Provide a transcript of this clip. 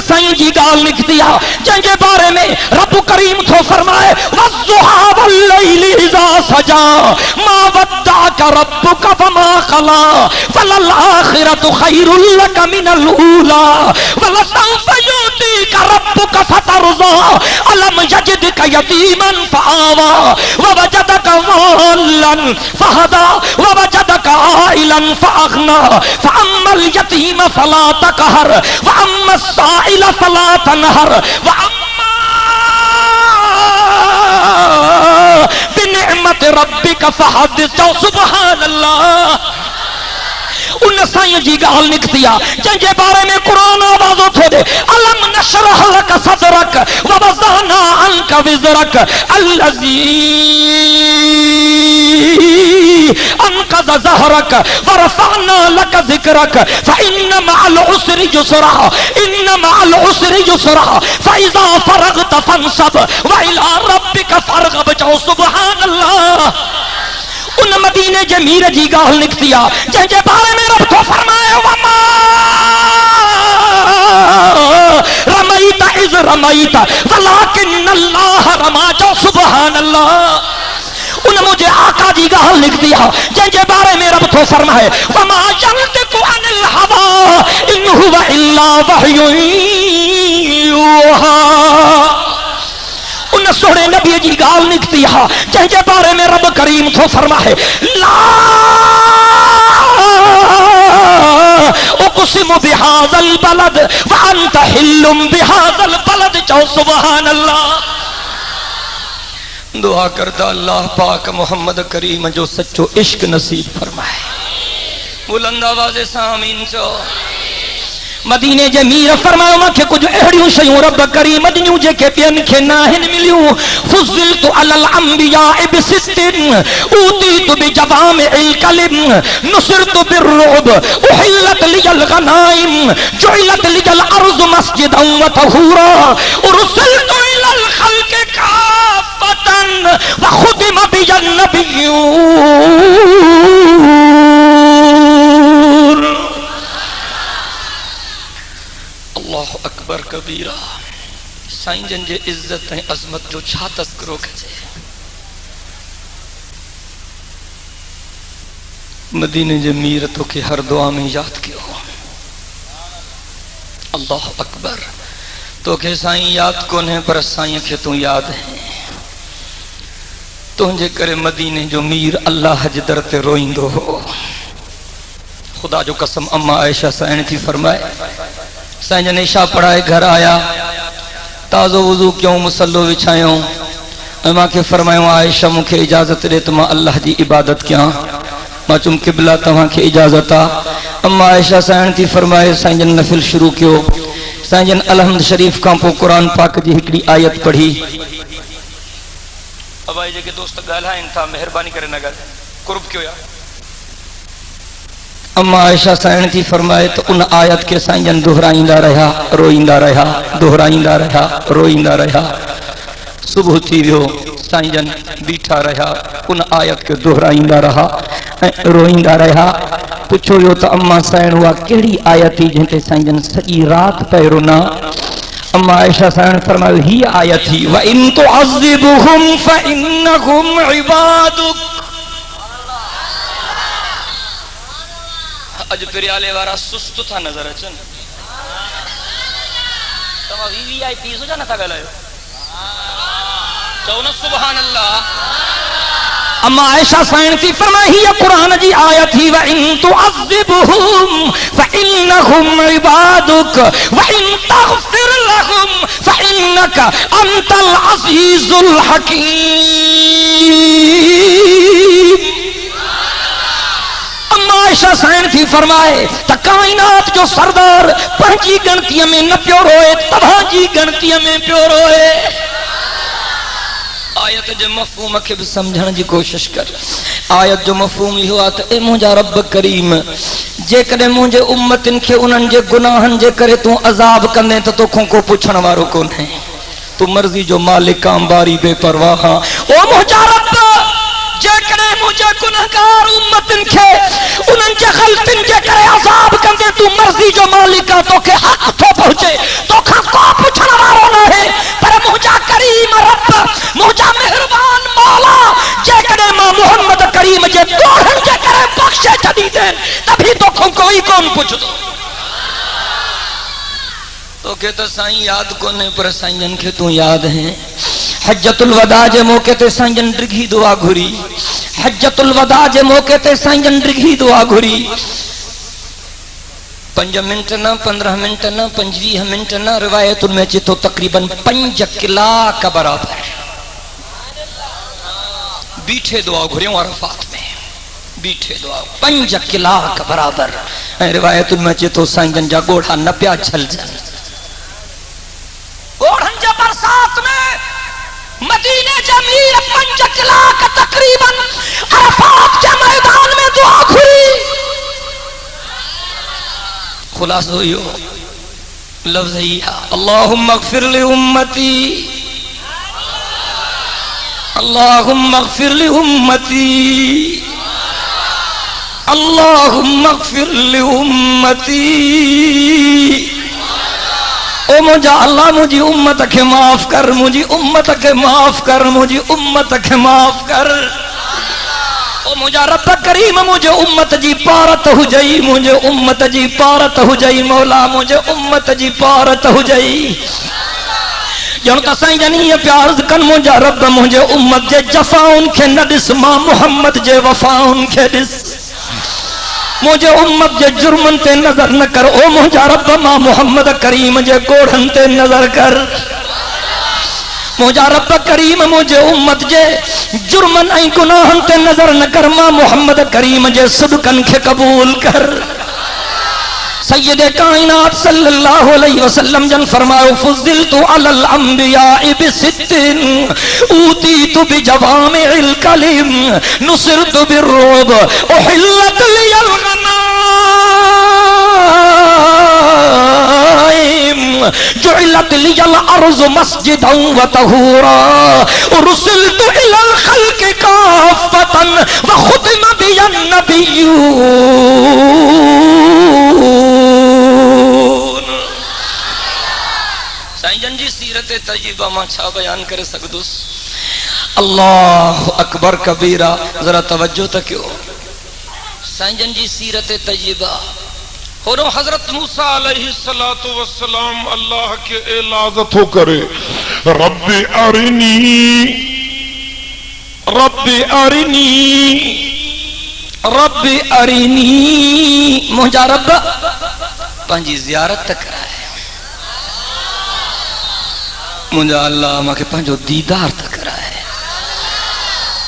साईं जी गाल लिख दिया जंहिंजे बारे में रब करीम थो फरमाए वज़्ज़ुहा वल्लैलि इज़ा सजा मा वद्दाका रब्बुका वमा ख़ला वलल आखिरतु खैरुल लक मिनल ऊला वलसौफ़ यु'तीका रब्बुका फतरज़ा अलम यजिदका यतीमन फआवा ववजदका ज़ाल्लन फहदा ववजदका आइलन फअग़ना फअम्मल यतीम फला तक़हर वअम्मस साइल फला तनहर वअम्मा बिनिअमति रब्बिका फहद्दिस। सुब्हानल्लाह। उन साईं जी गाल निकती आहे जंहिंजे बारे में कुरान आवाज़ो थो ॾे अलम नशरह लक सदरक व वज़अना अन्का विज़रक अल्लज़ी अनक़ज़ ज़हरक व रफ़अना लक ज़िक्रक फ़इन्न मअल उसरि युसरा इन्न मअल उसरि युसरा फ़इज़ा फ़रग़त फ़ंसब व इला रब्बिक फ़रग़ब। सुब्हानल्लाह। उन मदीने जे मीर जी गाल निकती आहे जंहिंजे बारे में रब तो फरमाए वमा रमैत इज़ रमैत वलाकिन्नल्लाह रमा। सुब्हानल्लाह। उन मुझे आका जी गाल निकती है जंहिंजे बारे में रब तो फरमाए वमा यंतिकु अनिल हवा इन हुवा इल्ला वहयुन यूहा। उन सोहणे नबी जी गाल निकती है जंहिंजे बारे में रब करीम थो फरमाए ला उक़सिमु बिहाज़ल बलद व अंत हिल्लुम बिहाज़ल बलद। सुब्हानल्लाह। दुआ करता अल्लाह पाक मोहम्मद करीम जो सच्चो इश्क नसीब फरमाए। बुलंद आवाज़ सां आमीन चओ। मदीने जे मीर फरमायो मूंखे कुछ अहिड़ियूं शयूं रब करीम ॾिनियूं जेके ॿियनि खे न आहिनि मिलियूं। फुज़िलतु अलल अंबियाए बिसित्तिन ऊतीतु बिजवामिइल कलिम नुसिरतु बिर्रुब उहिल्लत लियल गनाइम जुइलत लियल अर्ज़ु मस्जिदन व तहूरा उरसिलतु इलल खल्क़ि काफ़तन व खुतिम बियन नबिय्यून। अल्लाहु अकबर कबीरा। साईं जन जे इज्जत ऐं अज़मत जो छा तस्करो कजे। मदीने जे मीर तोखे हर दुआ में याद कयो। अल्लाहु अकबर। तोखे साईं याद कोन्हे पर साईं खे तू याद है। तुंहिंजे करे मदीने जो मीर अल्लाह जे दर ते रोईंदो हो। खुदा जो कसम अम्मा आयशा साईं थी फरमाए साईं जन इशा पढ़ाए घर आया ताज़ो वुज़ू क्यों मुसल्लो विछायो ऐं मूंखे फरमायो आयशा मूंखे इजाज़त ॾे त मां अल्लाह जी इबादत कयां। मां चुम क़िबला तव्हांखे इजाज़त आहे। अम्मा आयशा साईं थी फरमाए साईं जन नफ़िल शुरू कयो। साईं जन अलहम्द शरीफ खां पोइ क़ुरान पाक जी हिकिड़ी आयत पढ़ी। अबाई जेके दोस्त ॻाल्हाइनि था महिरबानी करे न ॻाल्हायो कुर्ब कयो यार। अम्मा आयशा साईं थी फरमाए तो उन आयत के साईं जन दोहराईंदा रहा रोईंदा रहा दोहराईंदा रहा रोईंदा रहा। सुबह थी वियो साईं जन बीठा रहा उन आयत के दोहराईंदा रहा रोईंदा रहा। पुछो वियो त अम्मा साईं उहा कहिड़ी आयत हुई जंहिं साईं जन सॼी रात पे रोना। अम्मा आयशा साईं फरमायो ही आयत थी व इन तुअज़्ज़िबहुम फइन्नहुम इबादुक। अज पिरियाले वारा सुस्त था नजर अचन। तव्हां वीवीआईपी हो जा नथा ॻाल्हायो चओ न सुभान अल्लाह। अम्मा आयशा साईं थी फरमाए हीअ क़ुरान जी आयत थी व इन तुअज़्ज़िबहुम फइन्नहुम इबादुक व इन तग़फिर लहुम फइन्नका अंतल अज़ीज़ुल हकीम। आयशा साईं थी फरमाए त कायनात जो सरदार पंहिंजी गणतीअ में न पियो रोए तव्हांजी गणतीअ में पियो रोए। आयत जे मफ़हूम खे भी समझण जी कोशिश कर। आयत जो मफ़हूम इहो आहे त ए मुंहिंजा रब करीम जेकॾहिं मुंहिंजे उम्मतिन खे उन्हनि जे गुनाहनि जे करे तूं अज़ाब कंदे त तोखां को पुछण वारो कोन्हे। तू मर्ज़ी जो मालिक अंबारी बेपरवाह। ओ मुंहिंजा रब जेकॾहिं मुंहिंजे गुनहगार उम्मतिन खे उन्हनि जे ग़लतियुनि जे करे अज़ाब कंदे तू मर्ज़ी जो मालिक आहे तोखे हक़ थो पहुचे तोखां बख्शे छड़ी दे तभी तो कोई कौन पूछ दो तो के तो साईं याद कोने पर साईं के तू याद है हज्जतुल वदा जे मौके ते साईं डिघी दुआ घुरी हज्जतुल वदा जे मौके ते साईं डिघी दुआ घुरी 5 मिनट ना 15 मिनट ना 25 मिनट ना रिवायतुन में चितो तकरीबन 5 किलाक बराबर बीठे दुआ घुरियों अरफात में बीठे दुआ 5 किलाक बराबर रिवायतुन में चितो साईं जा गोढ़ा न प्या छल जन गोढ़न जा बरसात में मदीने जमीर 5 किलाक तकरीबन अरफात के मैदान में दुआ घुरी खुलासा हुई लफ्ज़ ही अल्लाहुम्मा अग़फ़िर लि उम्मती अल्लाहुम्मा अग़फ़िर लि उम्मती अल्लाहुम्मा अग़फ़िर लि उम्मती ओ मुझा अल्लाह मुझी उम्मत के माफ कर मुझी उम्मत के माफ कर मुझी उम्मत के माफ कर ओ मुझा रब करीम मुझे उम्मत जी पारत हुजई मुझे उम्मत जी पारत हुजई मौला मुझे उम्मत जी पारत हुजई जण त साईं जनी प्यार कन मुझा रब मुझे उम्मत जे जफाउन के न दिस मां मोहम्मद जे वफाउन के दिस मुझे उम्मत जे जुर्मन ते नजर न कर ओ मुझा रब मां मोहम्मद करीम जे गोढ़न ते नजर कर मुझा रब करीम मुझे उम्मत जे जुर्मन ऐं गुनाहन ते नजर न कर मां मोहम्मद करीम जे सदकन के कबूल कर सैयद कायनात सल्लल्लाहु अलैहि वसल्लम जन फरमायो फुज़िलतु अलल अंबिया बिसित्तिन ऊतीतु बिजवामिल कलिम नुसिरतु बिर्रुब उहिल्लत लियल गनाइम जुइलत लियल अर्ज़ मस्जिदन व तहूरा उरसिलतु इलल खल्क़ि काफ़तन व खुतिम बियन नबिय्यून साईं जी सीरत तय्यबा मां छा बयान करे सकदुस अल्लाह अकबर कबीरा जरा तवज्जो त क्यों साईं जी सीरत तय्यबा होरो हजरत मूसा अलैहिस्सलातु वस्सलाम अल्लाह के इलाजत हो करे रब्बी अरिनी रब्बी अरिनी रब्बी अरिनी मुझा रब पंजी जियारत तक कराए मुझा अल्लाह माके पंजो दीदार तक